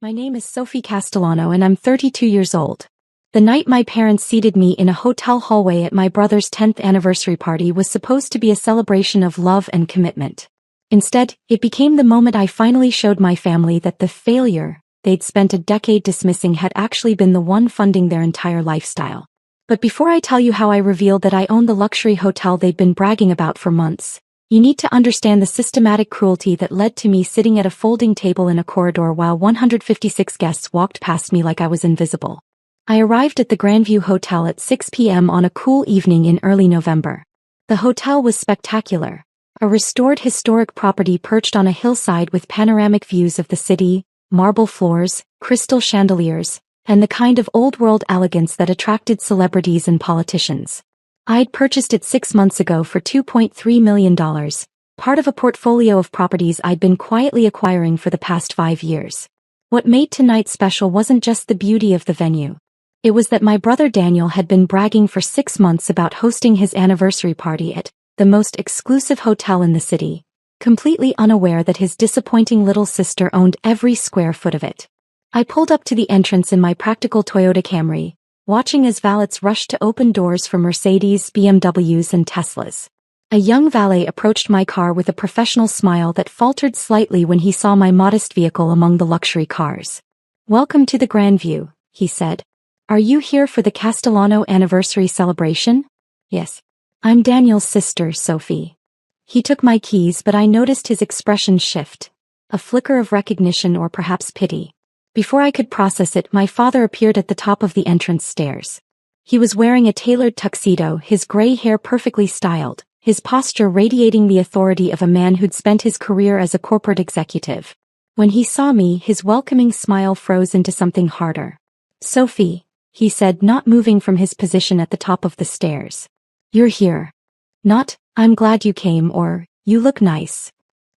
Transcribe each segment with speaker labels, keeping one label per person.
Speaker 1: My name is Sophie Castellano and I'm 32 years old. The night my parents seated me in a hotel hallway at my brother's 10th anniversary party was supposed to be a celebration of love and commitment. Instead, it became the moment I finally showed my family that the failure they'd spent a decade dismissing had actually been the one funding their entire lifestyle. But before I tell you how I revealed that I owned the luxury hotel they'd been bragging about for months, you need to understand the systematic cruelty that led to me sitting at a folding table in a corridor while 156 guests walked past me like I was invisible. I arrived at the Grandview Hotel at 6 p.m. on a cool evening in early November. The hotel was spectacular. A restored historic property perched on a hillside with panoramic views of the city, marble floors, crystal chandeliers, and the kind of old-world elegance that attracted celebrities and politicians. I'd purchased it 6 months ago for $2.3 million, part of a portfolio of properties I'd been quietly acquiring for the past 5 years. What made tonight special wasn't just the beauty of the venue. It was that my brother Daniel had been bragging for 6 months about hosting his anniversary party at the most exclusive hotel in the city, completely unaware that his disappointing little sister owned every square foot of it. I pulled up to the entrance in my practical Toyota Camry, watching as valets rushed to open doors for Mercedes, BMWs and Teslas. A young valet approached my car with a professional smile that faltered slightly when he saw my modest vehicle among the luxury cars. "Welcome to the Grandview," he said. "Are you here for the Castellano anniversary celebration?" "Yes. I'm Daniel's sister, Sophie." He took my keys, but I noticed his expression shift. A flicker of recognition or perhaps pity. Before I could process it, my father appeared at the top of the entrance stairs. He was wearing a tailored tuxedo, his gray hair perfectly styled, his posture radiating the authority of a man who'd spent his career as a corporate executive. When he saw me, his welcoming smile froze into something harder. "Sophie," he said, not moving from his position at the top of the stairs. "You're here. Not, 'I'm glad you came' or 'you look nice.'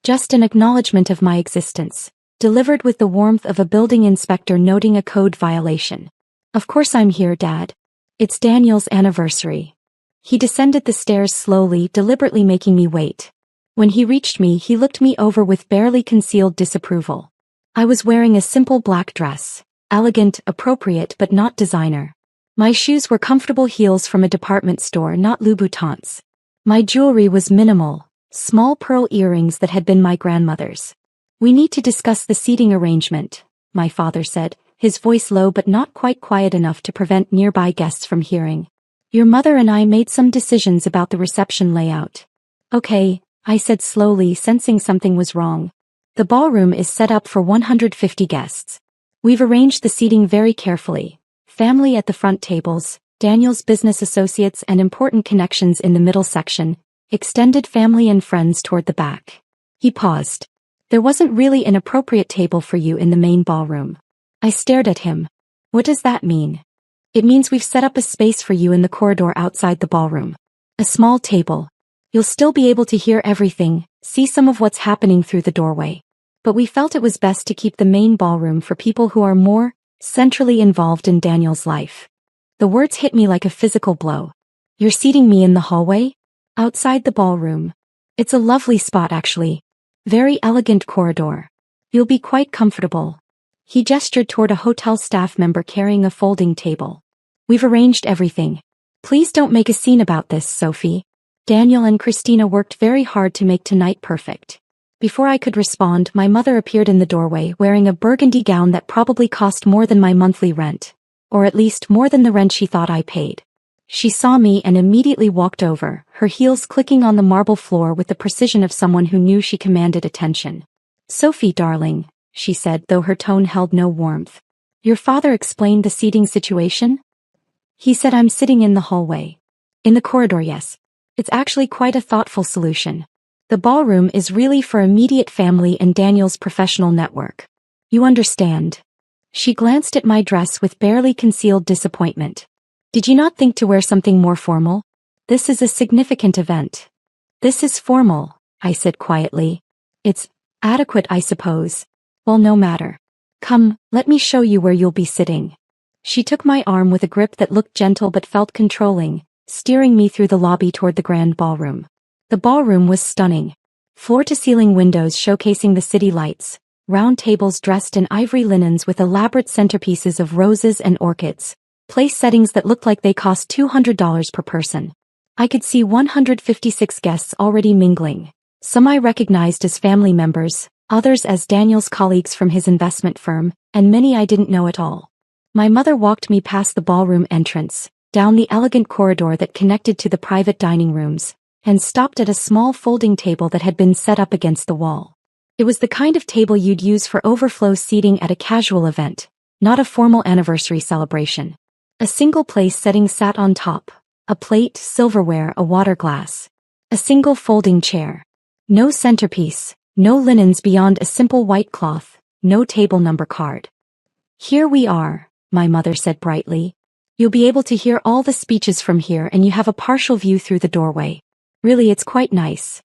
Speaker 1: Just an acknowledgement of my existence, delivered with the warmth of a building inspector noting a code violation. Of course I'm here, Dad. It's Daniel's anniversary." He descended the stairs slowly, deliberately making me wait. When he reached me, he looked me over with barely concealed disapproval. I was wearing a simple black dress, elegant, appropriate but not designer. My shoes were comfortable heels from a department store, not Louboutins. My jewelry was minimal, small pearl earrings that had been my grandmother's. "We need to discuss the seating arrangement," my father said, his voice low but not quite quiet enough to prevent nearby guests from hearing. "Your mother and I made some decisions about the reception layout." "Okay," I said slowly, sensing something was wrong. "The ballroom is set up for 150 guests. We've arranged the seating very carefully. Family at the front tables, Daniel's business associates and important connections in the middle section, extended family and friends toward the back." He paused. "There wasn't really an appropriate table for you in the main ballroom." I stared at him. "What does that mean?" "It means we've set up a space for you in the corridor outside the ballroom. A small table. You'll still be able to hear everything, see some of what's happening through the doorway. But we felt it was best to keep the main ballroom for people who are more centrally involved in Daniel's life." The words hit me like a physical blow. "You're seating me in the hallway? Outside the ballroom? It's a lovely spot actually. Very elegant corridor. You'll be quite comfortable." He gestured toward a hotel staff member carrying a folding table. "We've arranged everything. Please don't make a scene about this, Sophie. Daniel and Christina worked very hard to make tonight perfect." Before I could respond, my mother appeared in the doorway wearing a burgundy gown that probably cost more than my monthly rent, or at least more than the rent she thought I paid. She saw me and immediately walked over, her heels clicking on the marble floor with the precision of someone who knew she commanded attention. "Sophie, darling," she said, though her tone held no warmth. "Your father explained the seating situation?" "He said I'm sitting in the hallway." "In the corridor, yes. It's actually quite a thoughtful solution. The ballroom is really for immediate family and Daniel's professional network. You understand." She glanced at my dress with barely concealed disappointment. "Did you not think to wear something more formal? This is a significant event." "This is formal," I said quietly. "It's adequate, I suppose. Well, no matter. Come, let me show you where you'll be sitting." She took my arm with a grip that looked gentle but felt controlling, steering me through the lobby toward the grand ballroom. The ballroom was stunning. Floor-to-ceiling windows showcasing the city lights, round tables dressed in ivory linens with elaborate centerpieces of roses and orchids, place settings that looked like they cost $200 per person. I could see 156 guests already mingling. Some I recognized as family members, others as Daniel's colleagues from his investment firm, and many I didn't know at all. My mother walked me past the ballroom entrance, down the elegant corridor that connected to the private dining rooms, and stopped at a small folding table that had been set up against the wall. It was the kind of table you'd use for overflow seating at a casual event, not a formal anniversary celebration. A single place setting sat on top, a plate, silverware, a water glass. A single folding chair. No centerpiece, no linens beyond a simple white cloth, no table number card. "Here we are," my mother said brightly. "You'll be able to hear all the speeches from here and you have a partial view through the doorway. Really, it's quite nice."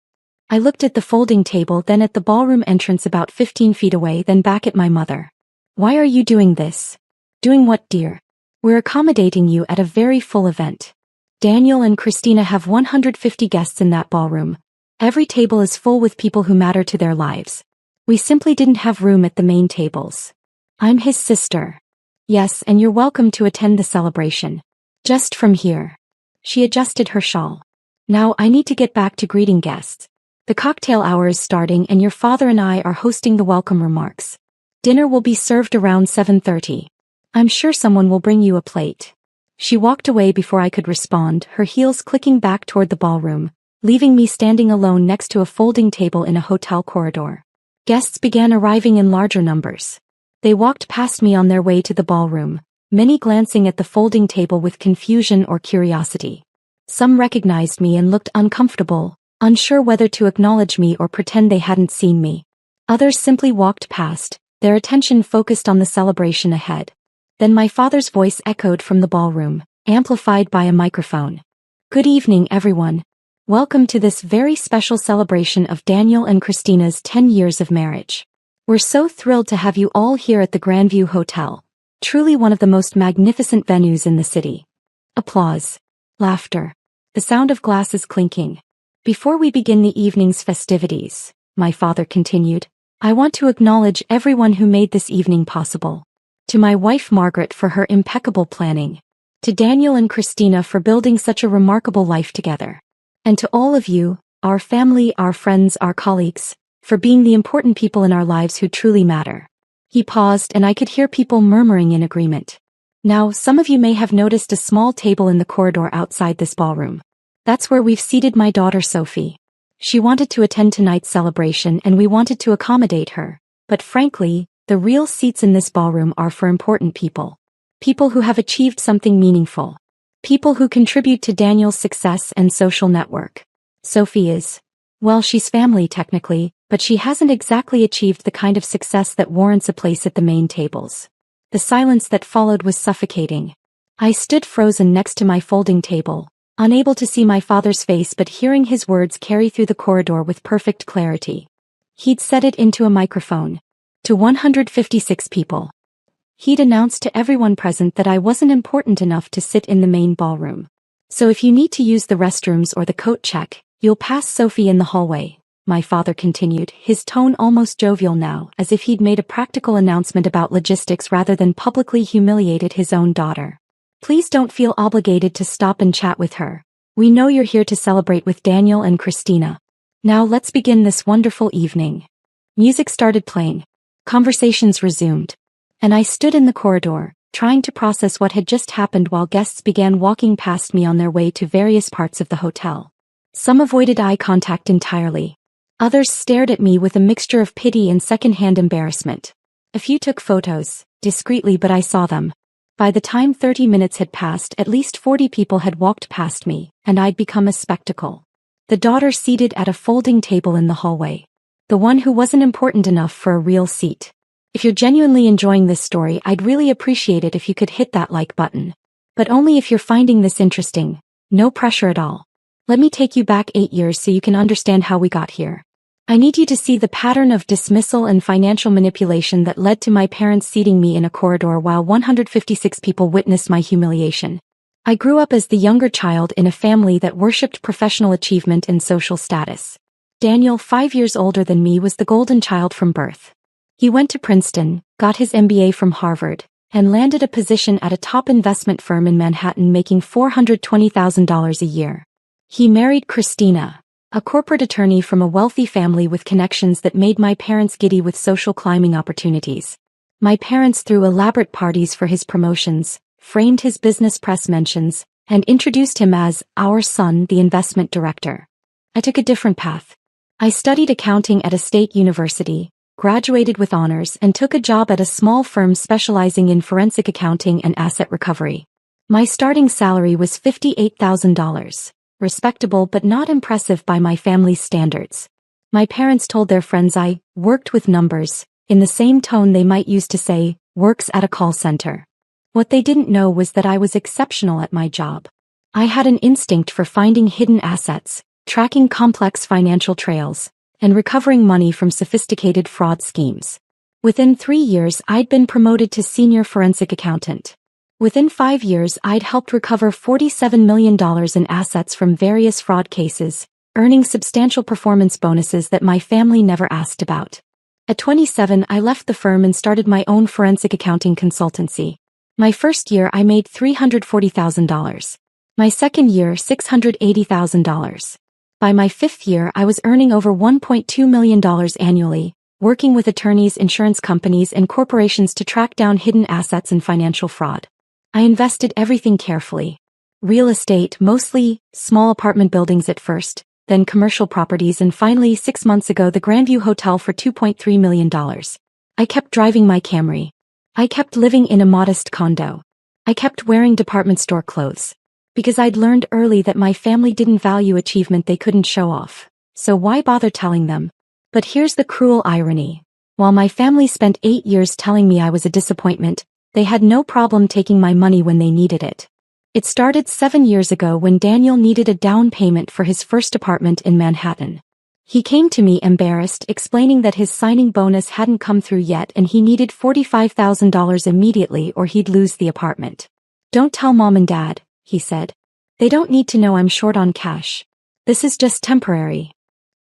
Speaker 1: I looked at the folding table, then at the ballroom entrance about 15 feet away, then back at my mother. "Why are you doing this?" "Doing what, dear?" "We're accommodating you at a very full event. Daniel and Christina have 150 guests in that ballroom. Every table is full with people who matter to their lives. We simply didn't have room at the main tables. I'm his sister." "Yes, and you're welcome to attend the celebration. Just from here." She adjusted her shawl. "Now I need to get back to greeting guests. The cocktail hour is starting and your father and I are hosting the welcome remarks. Dinner will be served around 7:30. I'm sure someone will bring you a plate." She walked away before I could respond, her heels clicking back toward the ballroom, leaving me standing alone next to a folding table in a hotel corridor. Guests began arriving in larger numbers. They walked past me on their way to the ballroom, many glancing at the folding table with confusion or curiosity. Some recognized me and looked uncomfortable, unsure whether to acknowledge me or pretend they hadn't seen me. Others simply walked past, their attention focused on the celebration ahead. Then my father's voice echoed from the ballroom, amplified by a microphone. "Good evening, everyone. Welcome to this very special celebration of Daniel and Christina's 10 years of marriage. We're so thrilled to have you all here at the Grandview Hotel. Truly one of the most magnificent venues in the city." Applause. Laughter. The sound of glasses clinking. "Before we begin the evening's festivities," my father continued, "I want to acknowledge everyone who made this evening possible. To my wife Margaret for her impeccable planning. To Daniel and Christina for building such a remarkable life together. And to all of you, our family, our friends, our colleagues, for being the important people in our lives who truly matter." He paused and I could hear people murmuring in agreement. "Now, some of you may have noticed a small table in the corridor outside this ballroom. That's where we've seated my daughter Sophie. She wanted to attend tonight's celebration and we wanted to accommodate her. But frankly, the real seats in this ballroom are for important people. People who have achieved something meaningful. People who contribute to Daniel's success and social network. Sophie is, well, she's family technically, but she hasn't exactly achieved the kind of success that warrants a place at the main tables." The silence that followed was suffocating. I stood frozen next to my folding table, unable to see my father's face but hearing his words carry through the corridor with perfect clarity. He'd said it into a microphone. To 156 people. He'd announced to everyone present that I wasn't important enough to sit in the main ballroom. "So if you need to use the restrooms or the coat check, you'll pass Sophie in the hallway," my father continued, his tone almost jovial now, as if he'd made a practical announcement about logistics rather than publicly humiliated his own daughter. "Please don't feel obligated to stop and chat with her. We know you're here to celebrate with Daniel and Christina. Now let's begin this wonderful evening." Music started playing. Conversations resumed. And I stood in the corridor, trying to process what had just happened while guests began walking past me on their way to various parts of the hotel. Some avoided eye contact entirely. Others stared at me with a mixture of pity and second-hand embarrassment. A few took photos, discreetly, but I saw them. By the time 30 minutes had passed, at least 40 people had walked past me, and I'd become a spectacle. The daughter seated at a folding table in the hallway. The one who wasn't important enough for a real seat. If you're genuinely enjoying this story, I'd really appreciate it if you could hit that like button. But only if you're finding this interesting. No pressure at all. Let me take you back 8 years so you can understand how we got here. I need you to see the pattern of dismissal and financial manipulation that led to my parents seating me in a corridor while 156 people witnessed my humiliation. I grew up as the younger child in a family that worshipped professional achievement and social status. Daniel, 5 years older than me, was the golden child from birth. He went to Princeton, got his MBA from Harvard, and landed a position at a top investment firm in Manhattan making $420,000 a year. He married Christina, a corporate attorney from a wealthy family with connections that made my parents giddy with social climbing opportunities. My parents threw elaborate parties for his promotions, framed his business press mentions, and introduced him as our son, the investment director. I took a different path. I studied accounting at a state university, graduated with honors, and took a job at a small firm specializing in forensic accounting and asset recovery. My starting salary was $58,000, respectable but not impressive by my family's standards. My parents told their friends I worked with numbers, in the same tone they might use to say, works at a call center. What they didn't know was that I was exceptional at my job. I had an instinct for finding hidden assets, tracking complex financial trails, and recovering money from sophisticated fraud schemes. Within 3 years I'd been promoted to senior forensic accountant. Within 5 years I'd helped recover $47 million in assets from various fraud cases, earning substantial performance bonuses that my family never asked about. At 27 I left the firm and started my own forensic accounting consultancy. My first year I made $340,000. My second year $680,000. By my 5th year I was earning over $1.2 million annually, working with attorneys, insurance companies, and corporations to track down hidden assets and financial fraud. I invested everything carefully. Real estate, mostly small apartment buildings at first, then commercial properties, and finally 6 months ago the Grandview Hotel for $2.3 million. I kept driving my Camry. I kept living in a modest condo. I kept wearing department store clothes. Because I'd learned early that my family didn't value achievement they couldn't show off. So why bother telling them? But here's the cruel irony. While my family spent 8 years telling me I was a disappointment, they had no problem taking my money when they needed it. It started 7 years ago when Daniel needed a down payment for his first apartment in Manhattan. He came to me embarrassed, explaining that his signing bonus hadn't come through yet and he needed $45,000 immediately or he'd lose the apartment. "Don't tell Mom and Dad," he said. "They don't need to know I'm short on cash. This is just temporary."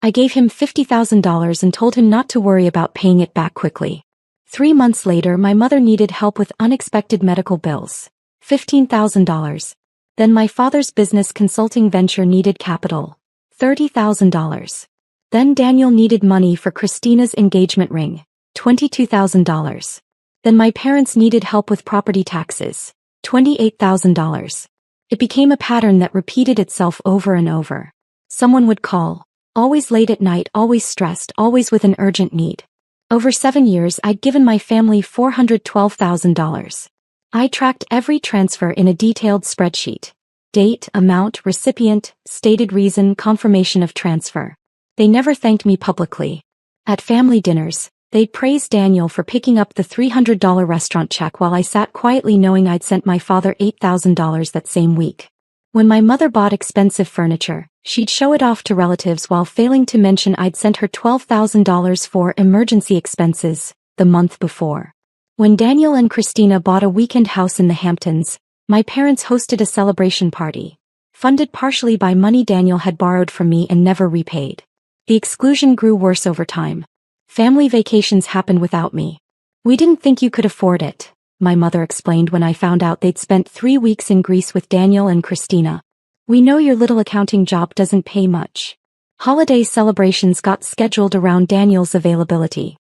Speaker 1: I gave him $50,000 and told him not to worry about paying it back quickly. 3 months later my mother needed help with unexpected medical bills. $15,000. Then my father's business consulting venture needed capital. $30,000. Then Daniel needed money for Christina's engagement ring. $22,000. Then my parents needed help with property taxes. $28,000. It became a pattern that repeated itself over and over. Someone would call, always late at night, always stressed, always with an urgent need. Over 7 years I'd given my family $412,000. I tracked every transfer in a detailed spreadsheet. Date, amount, recipient, stated reason, confirmation of transfer. They never thanked me publicly. At family dinners, they'd praise Daniel for picking up the $300 restaurant check while I sat quietly knowing I'd sent my father $8,000 that same week. When my mother bought expensive furniture, she'd show it off to relatives while failing to mention I'd sent her $12,000 for emergency expenses the month before. When Daniel and Christina bought a weekend house in the Hamptons, my parents hosted a celebration party, funded partially by money Daniel had borrowed from me and never repaid. The exclusion grew worse over time. Family vacations happened without me. "We didn't think you could afford it," my mother explained when I found out they'd spent 3 weeks in Greece with Daniel and Christina. "We know your little accounting job doesn't pay much." Holiday celebrations got scheduled around Daniel's availability.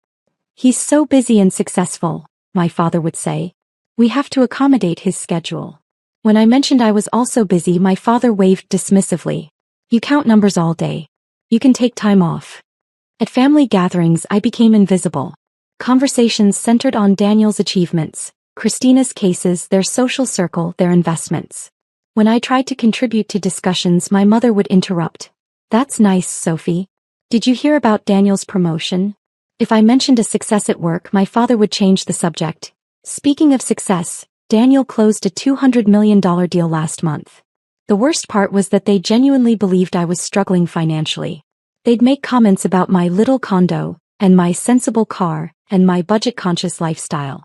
Speaker 1: "He's so busy and successful," my father would say. "We have to accommodate his schedule." When I mentioned I was also busy, my father waved dismissively. "You count numbers all day. You can take time off." At family gatherings I became invisible. Conversations centered on Daniel's achievements, Christina's cases, their social circle, their investments. When I tried to contribute to discussions, my mother would interrupt. "That's nice, Sophie. Did you hear about Daniel's promotion?" If I mentioned a success at work, my father would change the subject. "Speaking of success, Daniel closed a $200 million deal last month." The worst part was that they genuinely believed I was struggling financially. They'd make comments about my little condo, and my sensible car, and my budget-conscious lifestyle.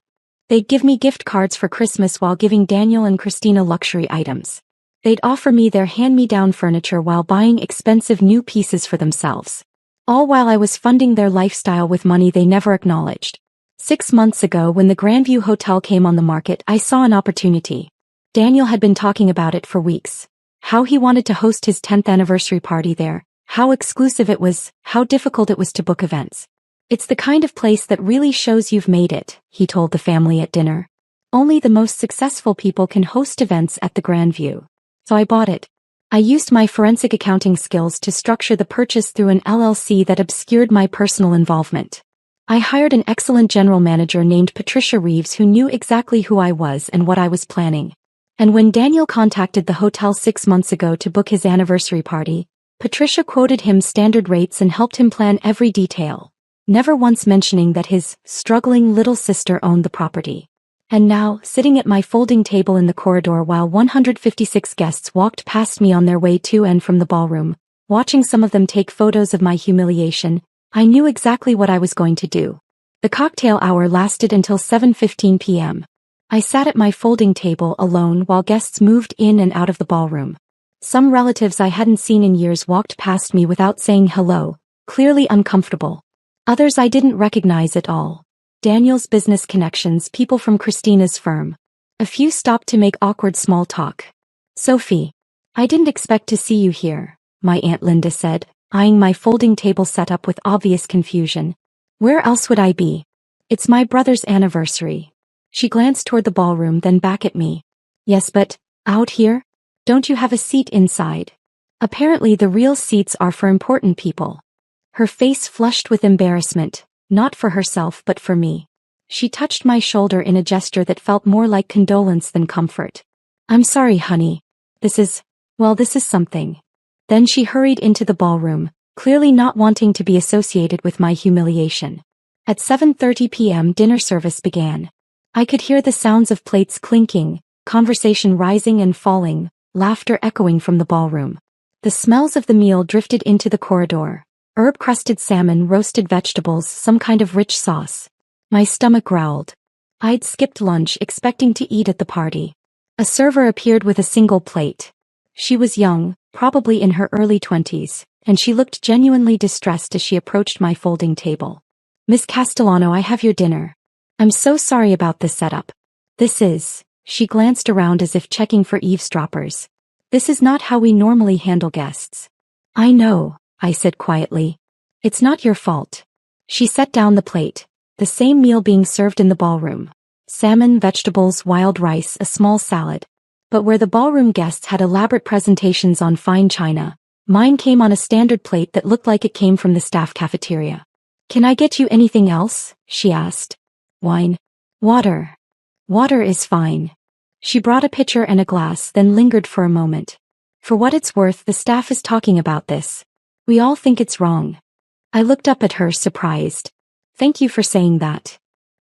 Speaker 1: They'd give me gift cards for Christmas while giving Daniel and Christina luxury items. They'd offer me their hand-me-down furniture while buying expensive new pieces for themselves. All while I was funding their lifestyle with money they never acknowledged. 6 months ago when the Grandview Hotel came on the market, I saw an opportunity. Daniel had been talking about it for weeks. How he wanted to host his 10th anniversary party there, how exclusive it was, how difficult it was to book events. It's the kind of place that really shows you've made it, he told the family at dinner. Only the most successful people can host events at the Grandview. So I bought it. I used my forensic accounting skills to structure the purchase through an LLC that obscured my personal involvement. I hired an excellent general manager named Patricia Reeves who knew exactly who I was and what I was planning. And when Daniel contacted the hotel 6 months ago to book his anniversary party, Patricia quoted him standard rates and helped him plan every detail, never once mentioning that his struggling little sister owned the property. And now, sitting at my folding table in the corridor while 156 guests walked past me on their way to and from the ballroom, watching some of them take photos of my humiliation, I knew exactly what I was going to do. The cocktail hour lasted until 7:15 p.m. I sat at my folding table alone while guests moved in and out of the ballroom. Some relatives I hadn't seen in years walked past me without saying hello, clearly uncomfortable. Others I didn't recognize at all. Daniel's business connections, people from Christina's firm. A few stopped to make awkward small talk. "Sophie, I didn't expect to see you here," my Aunt Linda said, eyeing my folding table setup with obvious confusion. "Where else would I be? It's my brother's anniversary." She glanced toward the ballroom, then back at me. "Yes, but out here? Don't you have a seat inside? Apparently the real seats are for important people." Her face flushed with embarrassment, not for herself but for me. She touched my shoulder in a gesture that felt more like condolence than comfort. "I'm sorry, honey. This is something." Then she hurried into the ballroom, clearly not wanting to be associated with my humiliation. At 7:30 p.m. dinner service began. I could hear the sounds of plates clinking, conversation rising and falling, laughter echoing from the ballroom. The smells of the meal drifted into the corridor. Herb-crusted salmon, roasted vegetables, some kind of rich sauce. My stomach growled. I'd skipped lunch expecting to eat at the party. A server appeared with a single plate. She was young, probably in her early 20s, and she looked genuinely distressed as she approached my folding table. "Miss Castellano, I have your dinner. I'm so sorry about this setup. She glanced around as if checking for eavesdroppers. "This is not how we normally handle guests." "I know," I said quietly. "It's not your fault." She set down the plate, the same meal being served in the ballroom. Salmon, vegetables, wild rice, a small salad. But where the ballroom guests had elaborate presentations on fine china, mine came on a standard plate that looked like it came from the staff cafeteria. "Can I get you anything else?" she asked. "Wine. Water. Water is fine." She brought a pitcher and a glass, then lingered for a moment. "For what it's worth, the staff is talking about this. We all think it's wrong." I looked up at her, surprised. "Thank you for saying that.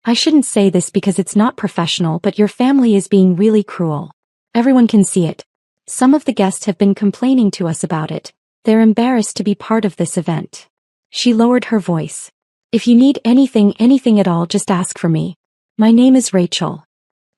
Speaker 1: I shouldn't say this because it's not professional, but your family is being really cruel. Everyone can see it. Some of the guests have been complaining to us about it. They're embarrassed to be part of this event." She lowered her voice. "If you need anything at all, just ask for me. My name is Rachel."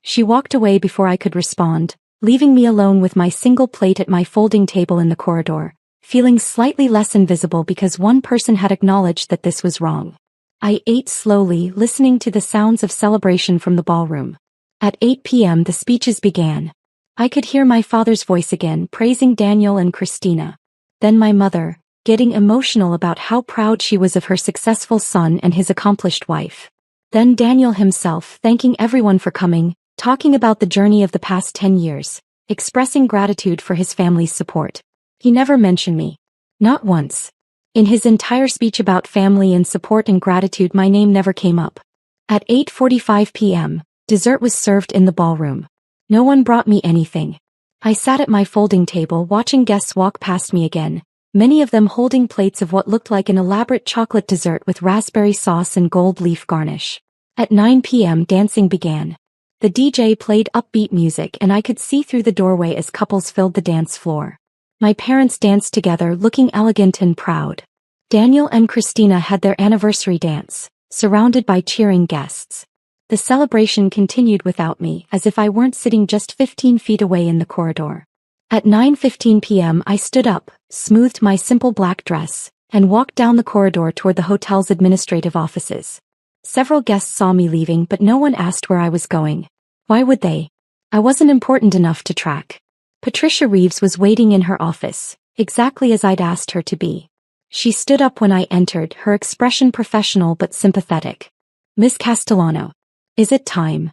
Speaker 1: She walked away before I could respond, leaving me alone with my single plate at my folding table in the corridor, feeling slightly less invisible because one person had acknowledged that this was wrong. I ate slowly, listening to the sounds of celebration from the ballroom. At 8 p.m. the speeches began. I could hear my father's voice again, praising Daniel and Christina. Then my mother, getting emotional about how proud she was of her successful son and his accomplished wife. Then Daniel himself, thanking everyone for coming, talking about the journey of the past 10 years, expressing gratitude for his family's support. He never mentioned me. Not once. In his entire speech about family and support and gratitude, my name never came up. At 8:45 p.m., dessert was served in the ballroom. No one brought me anything. I sat at my folding table watching guests walk past me again, many of them holding plates of what looked like an elaborate chocolate dessert with raspberry sauce and gold leaf garnish. At 9 p.m. dancing began. The DJ played upbeat music and I could see through the doorway as couples filled the dance floor. My parents danced together, looking elegant and proud. Daniel and Christina had their anniversary dance, surrounded by cheering guests. The celebration continued without me, as if I weren't sitting just 15 feet away in the corridor. At 9:15 p.m. I stood up, smoothed my simple black dress, and walked down the corridor toward the hotel's administrative offices. Several guests saw me leaving, but no one asked where I was going. Why would they? I wasn't important enough to track. Patricia Reeves was waiting in her office, exactly as I'd asked her to be. She stood up when I entered, her expression professional but sympathetic. Miss Castellano. Is it time?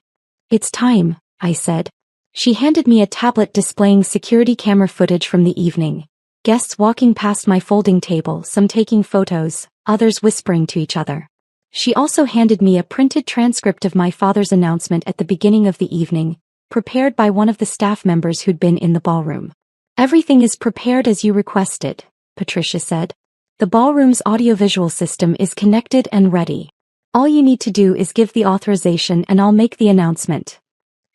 Speaker 1: It's time, I said. She handed me a tablet displaying security camera footage from the evening. Guests walking past my folding table, some taking photos, others whispering to each other. She also handed me a printed transcript of my father's announcement at the beginning of the evening, prepared by one of the staff members who'd been in the ballroom. Everything is prepared as you requested, Patricia said. The ballroom's audiovisual system is connected and ready. All you need to do is give the authorization and I'll make the announcement.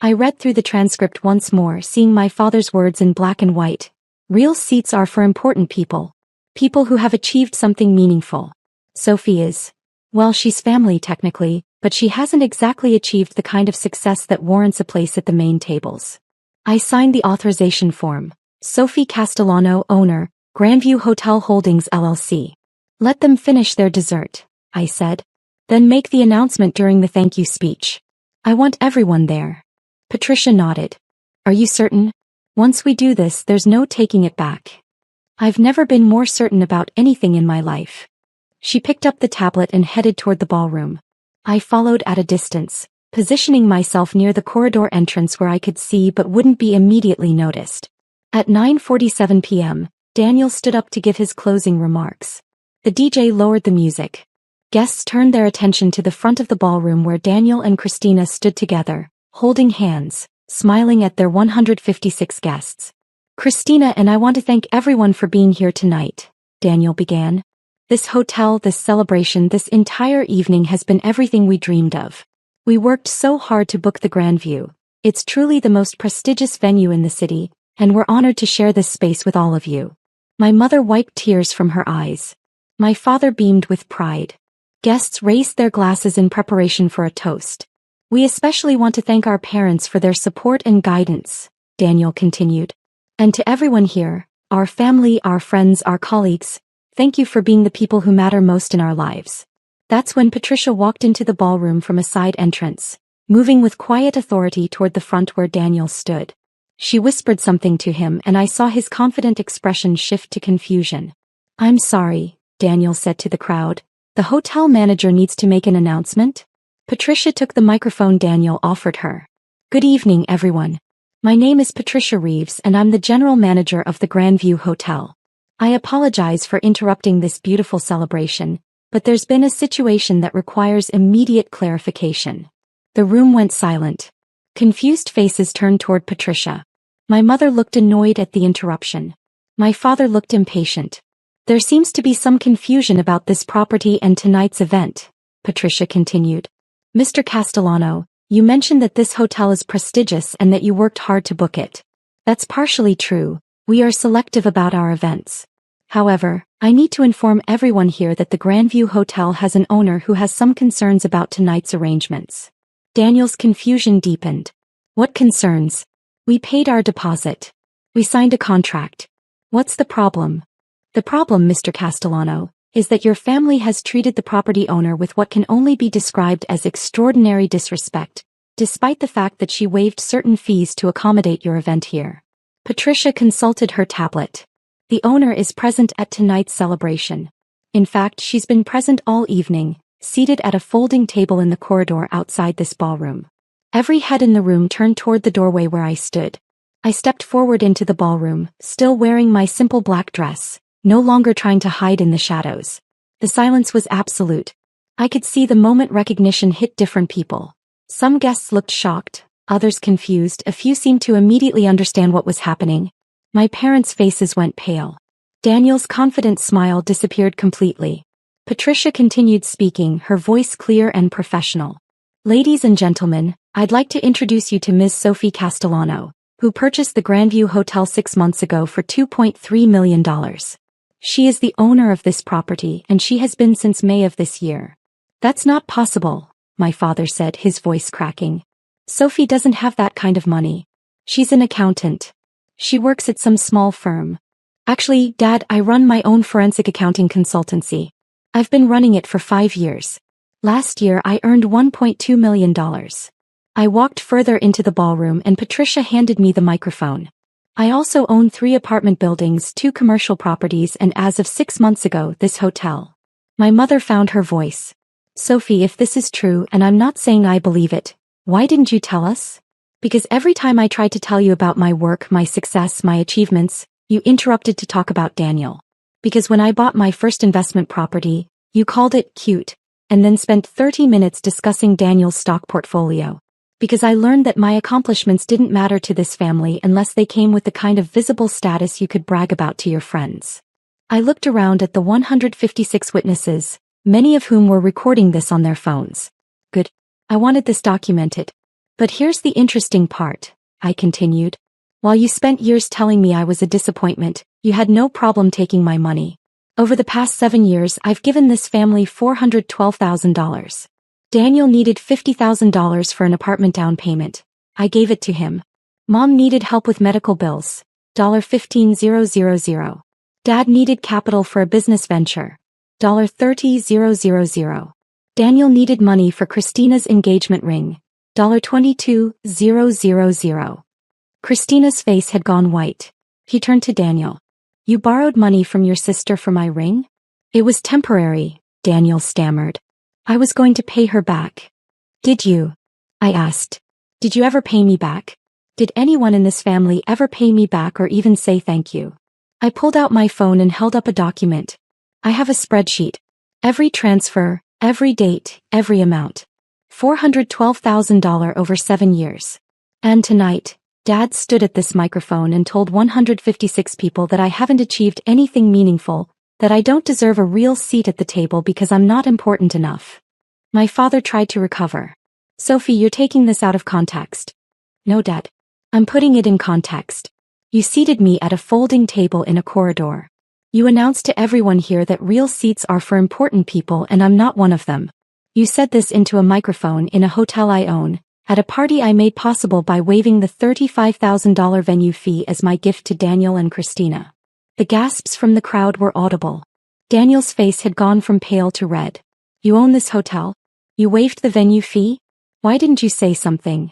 Speaker 1: I read through the transcript once more, seeing my father's words in black and white. Real seats are for important people. People who have achieved something meaningful. Sophie is. Well, she's family technically, but she hasn't exactly achieved the kind of success that warrants a place at the main tables. I signed the authorization form. Sophie Castellano, owner, Grandview Hotel Holdings LLC. Let them finish their dessert, I said. Then make the announcement during the thank you speech. I want everyone there. Patricia nodded. Are you certain? Once we do this, there's no taking it back. I've never been more certain about anything in my life. She picked up the tablet and headed toward the ballroom. I followed at a distance, positioning myself near the corridor entrance where I could see but wouldn't be immediately noticed. At 9:47 p.m., Daniel stood up to give his closing remarks. The DJ lowered the music. Guests turned their attention to the front of the ballroom where Daniel and Christina stood together, holding hands, smiling at their 156 guests. Christina and I want to thank everyone for being here tonight, Daniel began. This hotel, this celebration, this entire evening has been everything we dreamed of. We worked so hard to book the Grandview. It's truly the most prestigious venue in the city, and we're honored to share this space with all of you. My mother wiped tears from her eyes. My father beamed with pride. Guests raised their glasses in preparation for a toast. We especially want to thank our parents for their support and guidance, Daniel continued. And to everyone here, our family, our friends, our colleagues, thank you for being the people who matter most in our lives. That's when Patricia walked into the ballroom from a side entrance, moving with quiet authority toward the front where Daniel stood. She whispered something to him and I saw his confident expression shift to confusion. I'm sorry, Daniel said to the crowd. The hotel manager needs to make an announcement. Patricia took the microphone Daniel offered her. Good evening, everyone. My name is Patricia Reeves and I'm the general manager of the Grandview Hotel. I apologize for interrupting this beautiful celebration, but there's been a situation that requires immediate clarification. The room went silent. Confused faces turned toward Patricia. My mother looked annoyed at the interruption. My father looked impatient. There seems to be some confusion about this property and tonight's event, Patricia continued. Mr. Castellano, you mentioned that this hotel is prestigious and that you worked hard to book it. That's partially true. We are selective about our events. However, I need to inform everyone here that the Grandview Hotel has an owner who has some concerns about tonight's arrangements. Daniel's confusion deepened. What concerns? We paid our deposit. We signed a contract. What's the problem? The problem, Mr. Castellano, is that your family has treated the property owner with what can only be described as extraordinary disrespect, despite the fact that she waived certain fees to accommodate your event here. Patricia consulted her tablet. The owner is present at tonight's celebration. In fact, she's been present all evening, seated at a folding table in the corridor outside this ballroom. Every head in the room turned toward the doorway where I stood. I stepped forward into the ballroom, still wearing my simple black dress, no longer trying to hide in the shadows. The silence was absolute. I could see the moment recognition hit different people. Some guests looked shocked, others confused, a few seemed to immediately understand what was happening. My parents' faces went pale. Daniel's confident smile disappeared completely. Patricia continued speaking, her voice clear and professional. Ladies and gentlemen, I'd like to introduce you to Ms. Sophie Castellano, who purchased the Grandview Hotel 6 months ago for $2.3 million. She is the owner of this property and she has been since May of this year. That's not possible, my father said, his voice cracking. Sophie doesn't have that kind of money. She's an accountant. She works at some small firm. Actually, Dad, I run my own forensic accounting consultancy. I've been running it for 5 years. Last year I earned $1.2 million. I walked further into the ballroom and Patricia handed me the microphone. I also own 3 apartment buildings, 2 commercial properties, and as of 6 months ago, this hotel. My mother found her voice. Sophie, if this is true, and I'm not saying I believe it, why didn't you tell us? Because every time I tried to tell you about my work, my success, my achievements, you interrupted to talk about Daniel. Because when I bought my first investment property, you called it cute, and then spent 30 minutes discussing Daniel's stock portfolio. Because I learned that my accomplishments didn't matter to this family unless they came with the kind of visible status you could brag about to your friends. I looked around at the 156 witnesses, many of whom were recording this on their phones. Good. I wanted this documented. But here's the interesting part, I continued. While you spent years telling me I was a disappointment, you had no problem taking my money. Over the past 7 years, I've given this family $412,000. Daniel needed $50,000 for an apartment down payment. I gave it to him. Mom needed help with medical bills. $15,000. Dad needed capital for a business venture. $30,000. Daniel needed money for Christina's engagement ring. $22,000. Christina's face had gone white. He turned to Daniel. You borrowed money from your sister for my ring? It was temporary, Daniel stammered. I was going to pay her back. Did you? I asked. Did you ever pay me back? Did anyone in this family ever pay me back or even say thank you? I pulled out my phone and held up a document. I have a spreadsheet. Every transfer, every date, every amount. $412,000 over 7 years. And tonight, Dad stood at this microphone and told 156 people that I haven't achieved anything meaningful, that I don't deserve a real seat at the table because I'm not important enough. My father tried to recover. Sophie, you're taking this out of context. No, Dad. I'm putting it in context. You seated me at a folding table in a corridor. You announced to everyone here that real seats are for important people and I'm not one of them. You said this into a microphone in a hotel I own, at a party I made possible by waiving the $35,000 venue fee as my gift to Daniel and Christina. The gasps from the crowd were audible. Daniel's face had gone from pale to red. You own this hotel? You waived the venue fee? Why didn't you say something?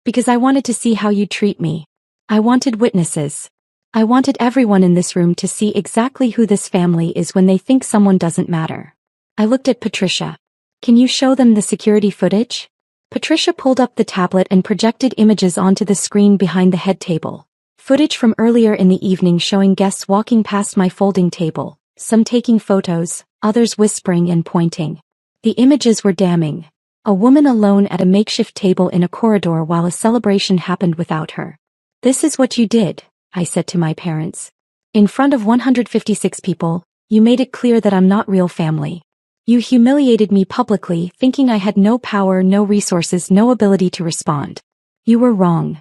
Speaker 1: Because I wanted to see how you'd treat me. I wanted witnesses. I wanted everyone in this room to see exactly who this family is when they think someone doesn't matter. I looked at Patricia. Can you show them the security footage? Patricia pulled up the tablet and projected images onto the screen behind the head table. Footage from earlier in the evening showing guests walking past my folding table, some taking photos, others whispering and pointing. The images were damning. A woman alone at a makeshift table in a corridor while a celebration happened without her. This is what you did, I said to my parents. In front of 156 people, you made it clear that I'm not real family. You humiliated me publicly, thinking I had no power, no resources, no ability to respond. You were wrong.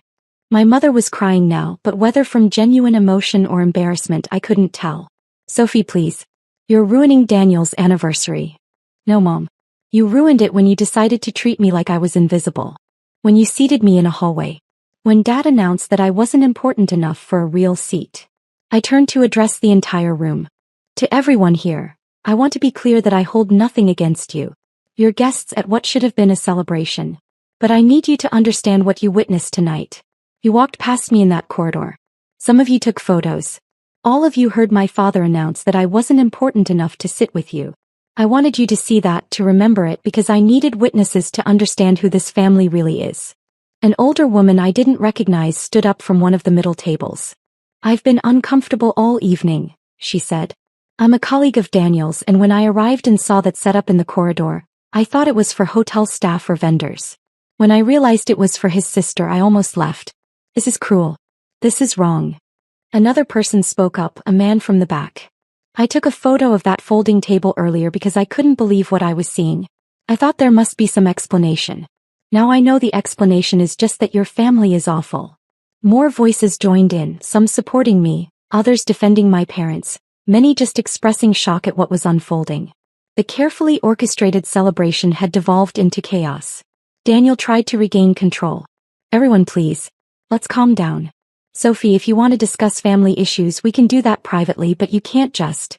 Speaker 1: My mother was crying now, but whether from genuine emotion or embarrassment I couldn't tell. Sophie, please. You're ruining Daniel's anniversary. No, Mom. You ruined it when you decided to treat me like I was invisible. When you seated me in a hallway. When Dad announced that I wasn't important enough for a real seat. I turned to address the entire room. To everyone here, I want to be clear that I hold nothing against you. You're guests at what should have been a celebration. But I need you to understand what you witnessed tonight. You walked past me in that corridor. Some of you took photos. All of you heard my father announce that I wasn't important enough to sit with you. I wanted you to see that, to remember it, because I needed witnesses to understand who this family really is. An older woman I didn't recognize stood up from one of the middle tables. I've been uncomfortable all evening, she said. I'm a colleague of Daniel's, and when I arrived and saw that setup in the corridor, I thought it was for hotel staff or vendors. When I realized it was for his sister, I almost left. This is cruel. This is wrong. Another person spoke up, a man from the back. I took a photo of that folding table earlier because I couldn't believe what I was seeing. I thought there must be some explanation. Now I know the explanation is just that your family is awful. More voices joined in, some supporting me, others defending my parents, many just expressing shock at what was unfolding. The carefully orchestrated celebration had devolved into chaos. Daniel tried to regain control. Everyone please. Let's calm down. Sophie, if you want to discuss family issues, we can do that privately, but you can't just.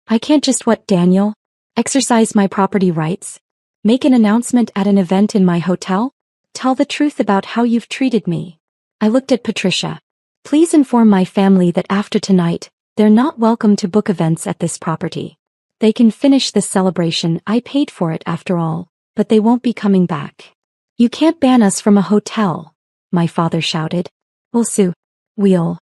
Speaker 1: I can't just what, Daniel? Exercise my property rights? Make an announcement at an event in my hotel? Tell the truth about how you've treated me. I looked at Patricia. Please inform my family that after tonight, they're not welcome to book events at this property. They can finish this celebration, I paid for it after all, but they won't be coming back. You can't ban us from a hotel, my father shouted. We'll sue. You'll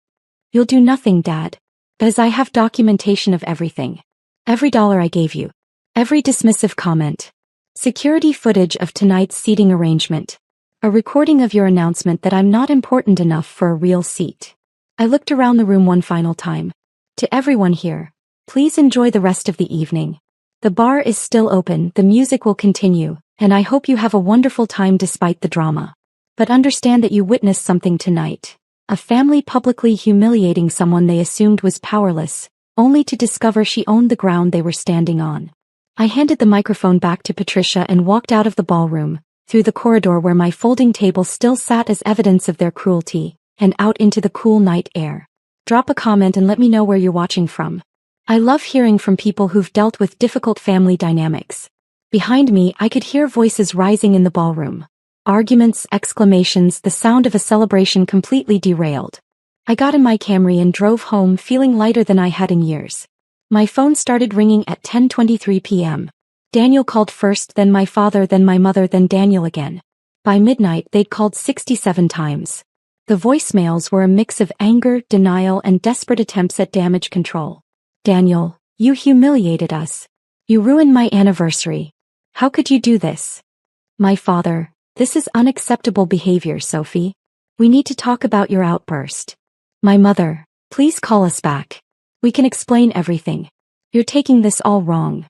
Speaker 1: do nothing, Dad. As I have documentation of everything. Every dollar I gave you. Every dismissive comment. Security footage of tonight's seating arrangement. A recording of your announcement that I'm not important enough for a real seat. I looked around the room one final time. To everyone here, please enjoy the rest of the evening. The bar is still open, the music will continue, and I hope you have a wonderful time despite the drama. But understand that you witnessed something tonight. A family publicly humiliating someone they assumed was powerless, only to discover she owned the ground they were standing on. I handed the microphone back to Patricia and walked out of the ballroom, through the corridor where my folding table still sat as evidence of their cruelty, and out into the cool night air. Drop a comment and let me know where you're watching from. I love hearing from people who've dealt with difficult family dynamics. Behind me, I could hear voices rising in the ballroom. Arguments, exclamations, the sound of a celebration completely derailed. I got in my Camry and drove home feeling lighter than I had in years. My phone started ringing at 10:23 p.m. Daniel called first, then my father, then my mother, then Daniel again. By midnight, they'd called 67 times. The voicemails were a mix of anger, denial, and desperate attempts at damage control. Daniel, you humiliated us. You ruined my anniversary. How could you do this? My father, this is unacceptable behavior, Sophie. We need to talk about your outburst. My mother, please call us back. We can explain everything. You're taking this all wrong.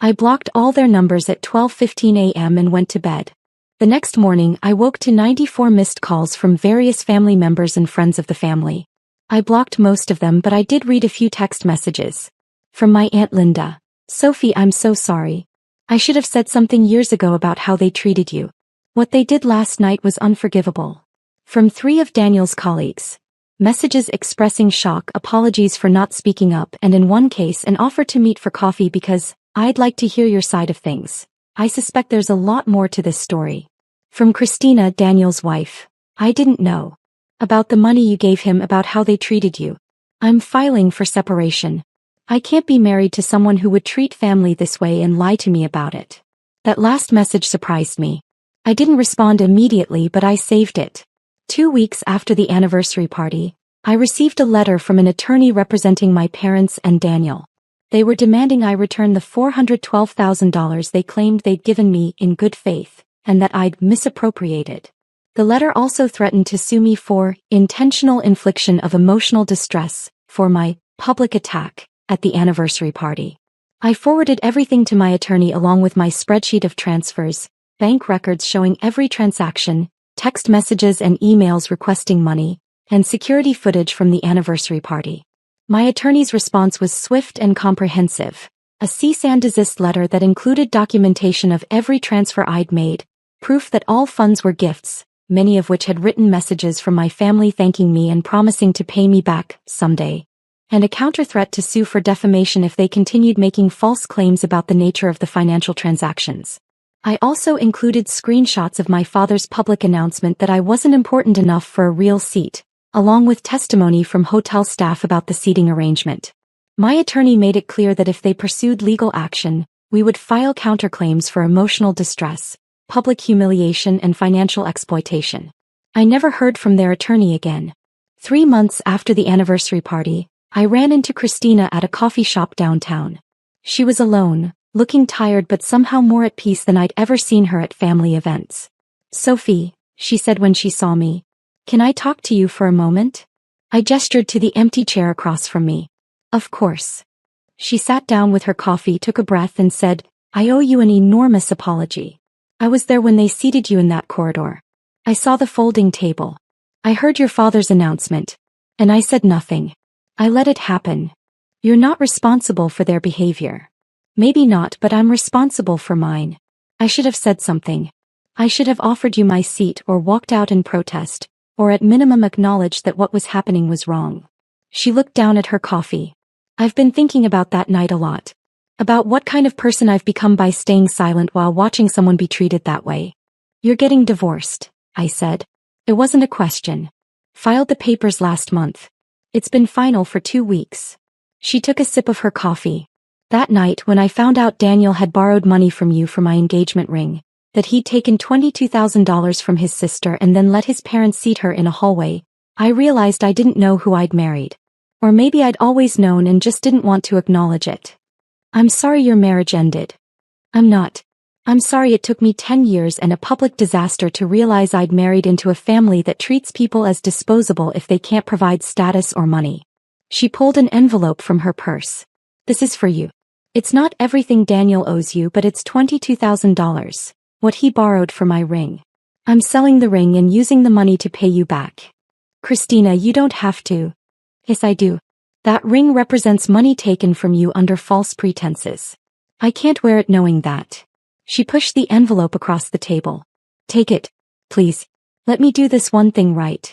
Speaker 1: I blocked all their numbers at 12:15 a.m. and went to bed. The next morning, I woke to 94 missed calls from various family members and friends of the family. I blocked most of them, but I did read a few text messages. From my Aunt Linda. Sophie, I'm so sorry. I should have said something years ago about how they treated you. What they did last night was unforgivable. From 3 of Daniel's colleagues. Messages expressing shock, apologies for not speaking up, and in one case an offer to meet for coffee because I'd like to hear your side of things. I suspect there's a lot more to this story. From Christina, Daniel's wife. I didn't know about the money you gave him, about how they treated you. I'm filing for separation. I can't be married to someone who would treat family this way and lie to me about it. That last message surprised me. I didn't respond immediately, but I saved it. 2 weeks after the anniversary party, I received a letter from an attorney representing my parents and Daniel. They were demanding I return the $412,000 they claimed they'd given me in good faith, and that I'd misappropriated. The letter also threatened to sue me for intentional infliction of emotional distress for my public attack at the anniversary party. I forwarded everything to my attorney along with my spreadsheet of transfers, bank records showing every transaction, text messages and emails requesting money, and security footage from the anniversary party. My attorney's response was swift and comprehensive. A cease and desist letter that included documentation of every transfer I'd made, proof that all funds were gifts, many of which had written messages from my family thanking me and promising to pay me back someday, and a counter-threat to sue for defamation if they continued making false claims about the nature of the financial transactions. I also included screenshots of my father's public announcement that I wasn't important enough for a real seat, along with testimony from hotel staff about the seating arrangement. My attorney made it clear that if they pursued legal action, we would file counterclaims for emotional distress, public humiliation, and financial exploitation. I never heard from their attorney again. 3 months after the anniversary party, I ran into Christina at a coffee shop downtown. She was alone, looking tired but somehow more at peace than I'd ever seen her at family events. Sophie, she said when she saw me. Can I talk to you for a moment? I gestured to the empty chair across from me. Of course. She sat down with her coffee, took a breath and said, I owe you an enormous apology. I was there when they seated you in that corridor. I saw the folding table. I heard your father's announcement. And I said nothing. I let it happen. You're not responsible for their behavior. Maybe not, but I'm responsible for mine. I should have said something. I should have offered you my seat or walked out in protest, or at minimum acknowledged that what was happening was wrong. She looked down at her coffee. I've been thinking about that night a lot. About what kind of person I've become by staying silent while watching someone be treated that way. You're getting divorced, I said. It wasn't a question. Filed the papers last month. It's been final for 2 weeks. She took a sip of her coffee. That night when I found out Daniel had borrowed money from you for my engagement ring, that he'd taken $22,000 from his sister and then let his parents seat her in a hallway, I realized I didn't know who I'd married. Or maybe I'd always known and just didn't want to acknowledge it. I'm sorry your marriage ended. I'm not. I'm sorry it took me 10 years and a public disaster to realize I'd married into a family that treats people as disposable if they can't provide status or money. She pulled an envelope from her purse. This is for you. It's not everything Daniel owes you, but it's $22,000, what he borrowed for my ring. I'm selling the ring and using the money to pay you back. Christina, you don't have to. Yes, I do. That ring represents money taken from you under false pretenses. I can't wear it knowing that. She pushed the envelope across the table. Take it, please. Let me do this one thing right.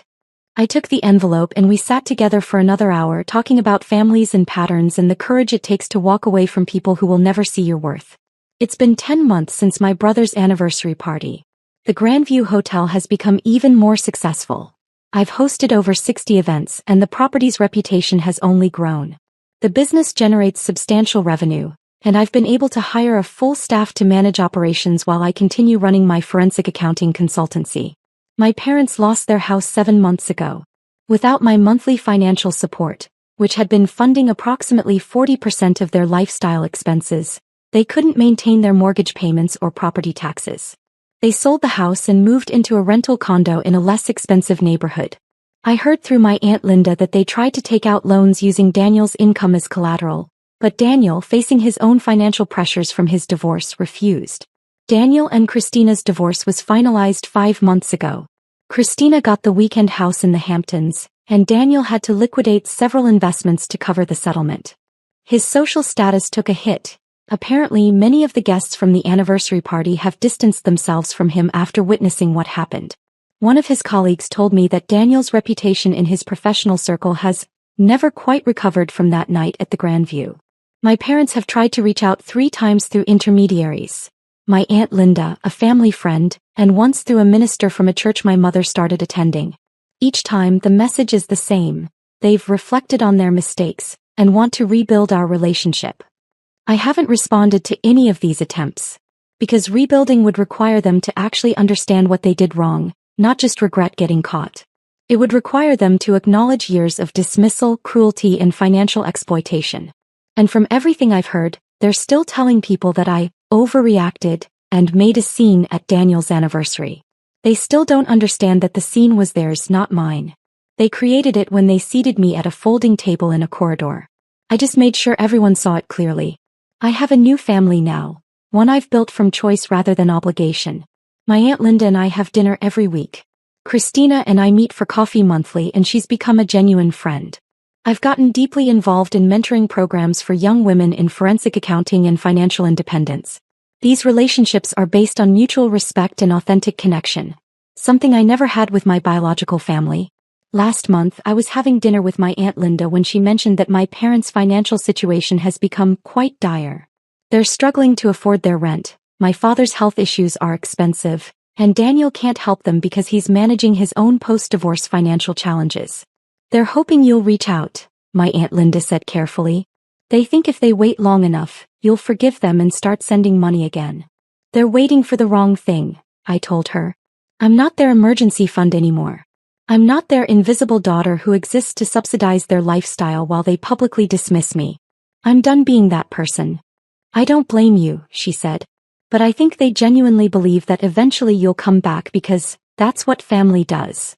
Speaker 1: I took the envelope and we sat together for another hour talking about families and patterns and the courage it takes to walk away from people who will never see your worth. It's been 10 months since my brother's anniversary party. The Grandview Hotel has become even more successful. I've hosted over 60 events and the property's reputation has only grown. The business generates substantial revenue, and I've been able to hire a full staff to manage operations while I continue running my forensic accounting consultancy. My parents lost their house 7 months ago. Without my monthly financial support, which had been funding approximately 40% of their lifestyle expenses, they couldn't maintain their mortgage payments or property taxes. They sold the house and moved into a rental condo in a less expensive neighborhood. I heard through my Aunt Linda that they tried to take out loans using Daniel's income as collateral, but Daniel, facing his own financial pressures from his divorce, refused. Daniel and Christina's divorce was finalized 5 months ago. Christina got the weekend house in the Hamptons, and Daniel had to liquidate several investments to cover the settlement. His social status took a hit. Apparently, many of the guests from the anniversary party have distanced themselves from him after witnessing what happened. One of his colleagues told me that Daniel's reputation in his professional circle has never quite recovered from that night at the Grandview. My parents have tried to reach out 3 times through intermediaries. My Aunt Linda, a family friend, and once through a minister from a church my mother started attending. Each time the message is the same. They've reflected on their mistakes and want to rebuild our relationship. I haven't responded to any of these attempts, because rebuilding would require them to actually understand what they did wrong, not just regret getting caught. It would require them to acknowledge years of dismissal, cruelty, and financial exploitation. And from everything I've heard, they're still telling people that I overreacted and made a scene at Daniel's anniversary. They still don't understand that the scene was theirs, not mine. They created it when they seated me at a folding table in a corridor. I just made sure everyone saw it clearly. I have a new family now, one I've built from choice rather than obligation. My Aunt Linda and I have dinner every week. Christina and I meet for coffee monthly and she's become a genuine friend. I've gotten deeply involved in mentoring programs for young women in forensic accounting and financial independence. These relationships are based on mutual respect and authentic connection, something I never had with my biological family. Last month I was having dinner with my Aunt Linda when she mentioned that my parents' financial situation has become quite dire. They're struggling to afford their rent, my father's health issues are expensive, and Daniel can't help them because he's managing his own post-divorce financial challenges. They're hoping you'll reach out, my Aunt Linda said carefully. They think if they wait long enough, you'll forgive them and start sending money again. They're waiting for the wrong thing, I told her. I'm not their emergency fund anymore. I'm not their invisible daughter who exists to subsidize their lifestyle while they publicly dismiss me. I'm done being that person. I don't blame you, she said. But I think they genuinely believe that eventually you'll come back because that's what family does.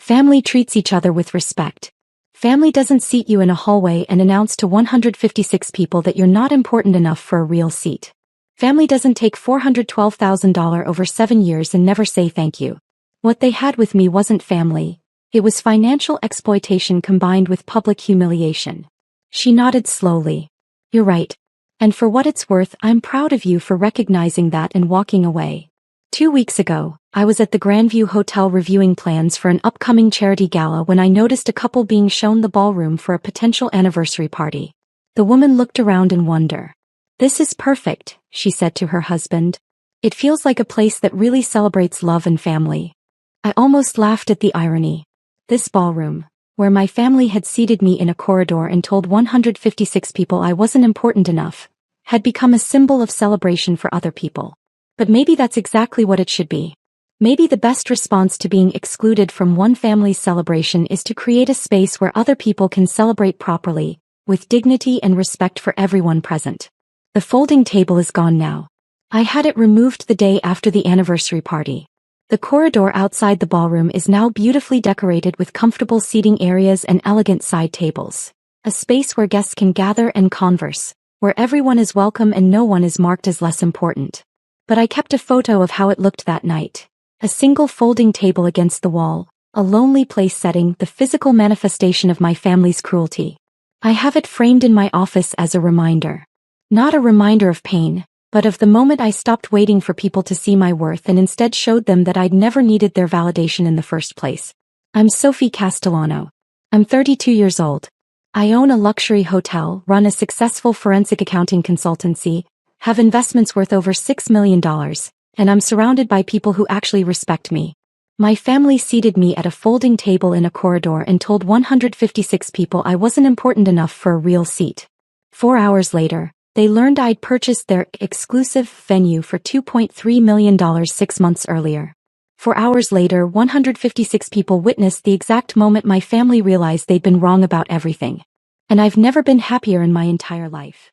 Speaker 1: Family treats each other with respect. Family doesn't seat you in a hallway and announce to 156 people that you're not important enough for a real seat. Family doesn't take $412,000 over 7 years and never say thank you. What they had with me wasn't family. It was financial exploitation combined with public humiliation. She nodded slowly. You're right. And for what it's worth, I'm proud of you for recognizing that and walking away. 2 weeks ago, I was at the Grandview Hotel reviewing plans for an upcoming charity gala when I noticed a couple being shown the ballroom for a potential anniversary party. The woman looked around in wonder. "This is perfect," she said to her husband. "It feels like a place that really celebrates love and family." I almost laughed at the irony. This ballroom, where my family had seated me in a corridor and told 156 people I wasn't important enough, had become a symbol of celebration for other people. But maybe that's exactly what it should be. Maybe the best response to being excluded from one family's celebration is to create a space where other people can celebrate properly, with dignity and respect for everyone present. The folding table is gone now. I had it removed the day after the anniversary party. The corridor outside the ballroom is now beautifully decorated with comfortable seating areas and elegant side tables. A space where guests can gather and converse, where everyone is welcome and no one is marked as less important. But I kept a photo of how it looked that night. A single folding table against the wall, a lonely place setting the physical manifestation of my family's cruelty. I have it framed in my office as a reminder. Not a reminder of pain, but of the moment I stopped waiting for people to see my worth and instead showed them that I'd never needed their validation in the first place. I'm Sophie Castellano. I'm 32 years old. I own a luxury hotel, run a successful forensic accounting consultancy, have investments worth over $6 million, and I'm surrounded by people who actually respect me. My family seated me at a folding table in a corridor and told 156 people I wasn't important enough for a real seat. 4 hours later, they learned I'd purchased their exclusive venue for $2.3 million 6 months earlier. 4 hours later, 156 people witnessed the exact moment my family realized they'd been wrong about everything. And I've never been happier in my entire life.